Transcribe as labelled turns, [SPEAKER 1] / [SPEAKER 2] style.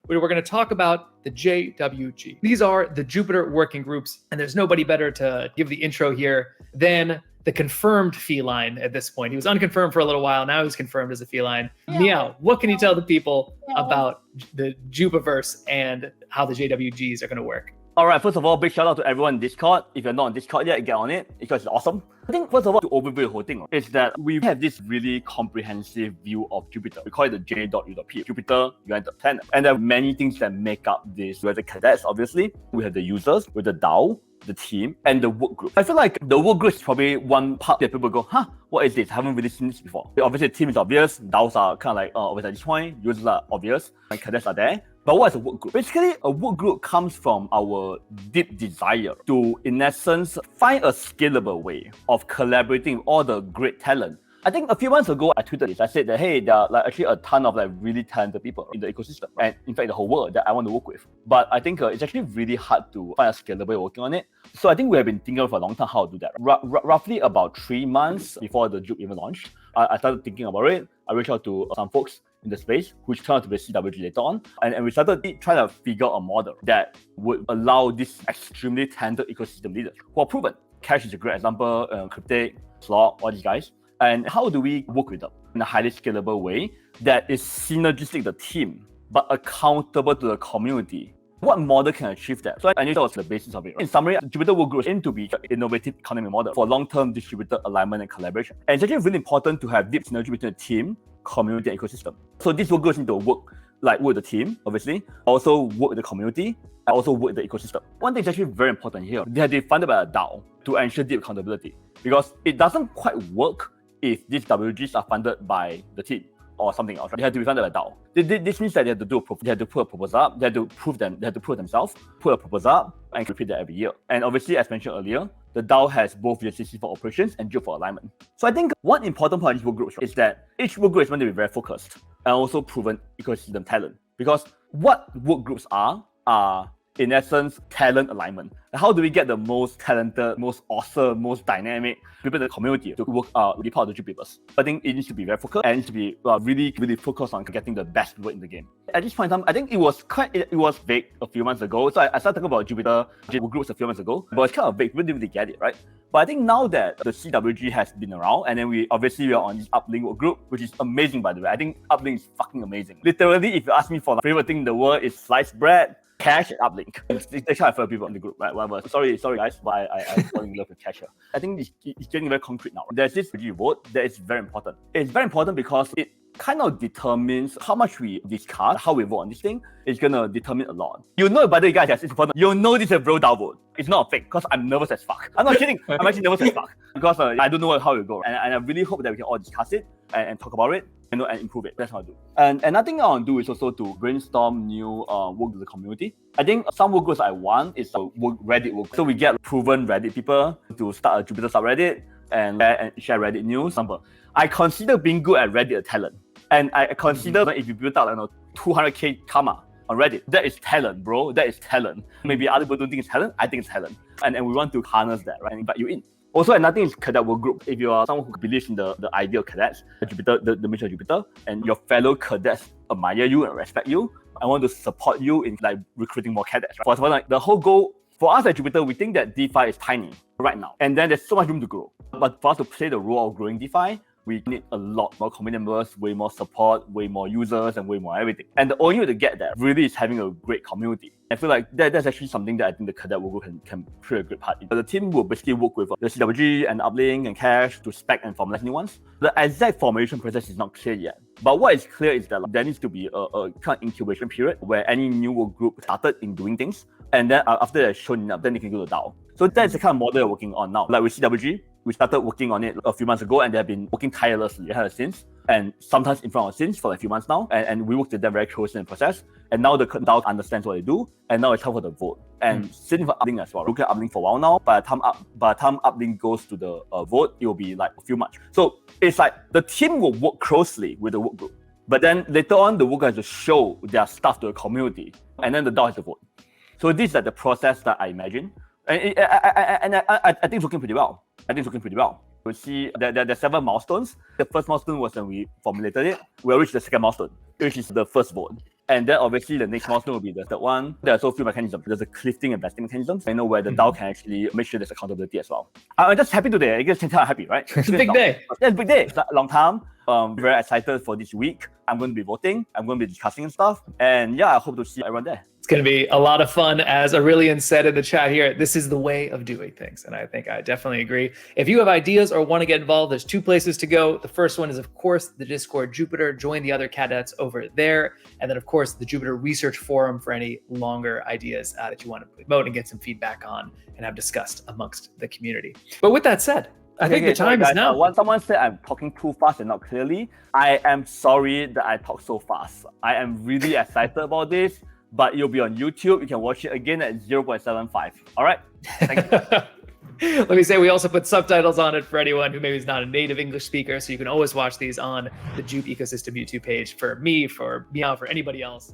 [SPEAKER 1] where we're going to talk about the JWG. These are the Jupiter working groups, and there's nobody better to give the intro here than the confirmed feline at this point. He was unconfirmed for a little while. Now he's confirmed as a feline. Meow, what can you tell the people about the Jupiverse and how the JWGs are going to work?
[SPEAKER 2] All right, first of all, big shout out to everyone in Discord. If you're not on Discord yet, get on it because it's awesome. I think first of all, to overview the whole thing is that we have this really comprehensive view of Jupiter. We call it the J.U.P, Jupiter United Planet. And there are many things that make up this. We have the cadets, obviously. We have the users, with the DAO, the team, and the work group. I feel like the work group is probably one part that people go, what is this? I haven't really seen this before. Obviously, the team is obvious. DAOs are kind of like, obvious at this point. Users are obvious. And cadets are there. But what is a work group? Basically, a work group comes from our deep desire to, in essence, find a scalable way of collaborating with all the great talent. I think a few months ago, I tweeted this. I said that, hey, there are actually a ton of really talented people in the ecosystem, and in fact, the whole world that I want to work with. But I think it's actually really hard to find a scalable way of working on it. So I think we have been thinking for a long time how to do that. Roughly about 3 months before the J.U.P even launched, I started thinking about it. I reached out to some folks in the space, which turned out to be CWG later on. And we started trying to figure out a model that would allow these extremely talented ecosystem leaders who are proven. Kash is a great example, Cryptic, Slot, all these guys. And how do we work with them in a highly scalable way that is synergistic to the team, but accountable to the community? What model can achieve that? So I knew that was the basis of it. In summary, Jupiter Workgroups aim to be an innovative economic model for long-term distributed alignment and collaboration. And it's actually really important to have deep synergy between the team, community, and ecosystem. So these workgroups need to work with the team, obviously, also work with the community, and also work with the ecosystem. One thing is actually very important here. They have been funded by a DAO to ensure deep accountability, because it doesn't quite work if these WGs are funded by the team or something else. They have to be funded by DAO. This means that they have to do they have to put a proposal up, they have to prove themselves, put a proposal up, and repeat that every year. And obviously, as mentioned earlier, the DAO has both JWGs for operations and J.U.P for alignment. So I think one important part of these work groups is that each work group is meant to be very focused and also proven ecosystem talent. Because what work groups are in essence, talent alignment. How do we get the most talented, most awesome, most dynamic people in the community to work be part of the Jupiverse? I think it needs to be very focused and it needs to be really, really focused on getting the best people in the game. At this point in time, I think it was vague a few months ago. So I started talking about Jupiter Workgroups a few months ago, but it's kind of vague. We didn't really get it, right? But I think now that the CWG has been around, and then we are on this Uplink work group, which is amazing, by the way. I think Uplink is fucking amazing. Literally, if you ask me for my favorite thing in the world, is sliced bread, Kash, and Uplink. That's how I feel people in the group, right? Whatever. Sorry guys, but I fall in love with Kash. I think it's getting very concrete now. There's this vote that is very important. It's very important because it kind of determines how much we discuss, how we vote on this thing. It's gonna determine a lot. You know, by the way, guys, it's important. You know this is a bro DAO vote. It's not a fake, because I'm nervous as fuck. I'm not kidding. I'm actually nervous as fuck because I don't know how it will go. And I really hope that we can all discuss it and talk about it, and improve it. That's what I do. And another thing I want to do is also to brainstorm new work with the community. I think some work groups I want is a Reddit work. So we get proven Reddit people to start a Jupiter subreddit and share Reddit news. I consider being good at Reddit a talent. And I consider if you build out 200k karma on Reddit, that is talent, bro. That is talent. Maybe other people don't think it's talent. I think it's talent. And we want to harness that, right? And invite you in. Also, another thing is cadet work group. If you are someone who believes in the idea of cadets, Jupiter, the mission of Jupiter, and your fellow cadets admire you and respect you, I want to support you in recruiting more cadets. Right? For example, the whole goal for us at Jupiter, we think that DeFi is tiny right now, and then there's so much room to grow. But for us to play the role of growing DeFi, we need a lot more community members, way more support, way more users, and way more everything. And the only way to get that really is having a great community. I feel like that's actually something that I think the cadet work group can play a great part in. The team will basically work with the CWG and Uplink and Kash to spec and formalize new ones. The exact formation process is not clear yet. But what is clear is that there needs to be a kind of incubation period where any new work group started in doing things. And then after they're shown enough, then they can go to DAO. So that's the kind of model we're working on now. Like with CWG, we started working on it a few months ago, and they've been working tirelessly since, and sometimes in front of since for a few months now. And we worked with them very closely in the process. And now the DAO understands what they do, and now it's time for the vote. And same for Uplink as well. Look at Uplink for a while now. By the time Uplink goes to the vote, it will be like a few months. So it's like the team will work closely with the work group, but then later on, the work has to show their stuff to the community, and then the DAO has to vote. So this is like the process that I imagine. And I think it's working pretty well. We'll see there are 7 milestones. The first milestone was when we formulated it. We'll reach the second milestone, which is the first vote. And then obviously the next milestone will be the third one. There are also a few mechanisms. There's a cliffing and vesting mechanism. I know where the DAO can actually make sure there's accountability as well. I'm just happy today. I guess you can tell I'm happy, right?
[SPEAKER 1] It's a big day.
[SPEAKER 2] Yeah, it's a big day. It's a long time. Very excited for this week. I'm going to be voting. I'm going to be discussing and stuff. And yeah, I hope to see everyone there.
[SPEAKER 1] It's going to be a lot of fun. As Aurelian said in the chat here, this is the way of doing things. And I think I definitely agree. If you have ideas or want to get involved, there's two places to go. The first one is, of course, the Discord Jupiter. Join the other cadets over there. And then, of course, the Jupiter Research Forum for any longer ideas that you want to promote and get some feedback on and have discussed amongst the community. But with that said, I think the time is now.
[SPEAKER 2] When someone said I'm talking too fast and not clearly, I am sorry that I talk so fast. I am really excited about this, but it'll be on YouTube. You can watch it again at 0.75. All right? Thank you.
[SPEAKER 1] Let me say, we also put subtitles on it for anyone who maybe is not a native English speaker, so you can always watch these on the Jup ecosystem YouTube page for me, for Meow, for anybody else.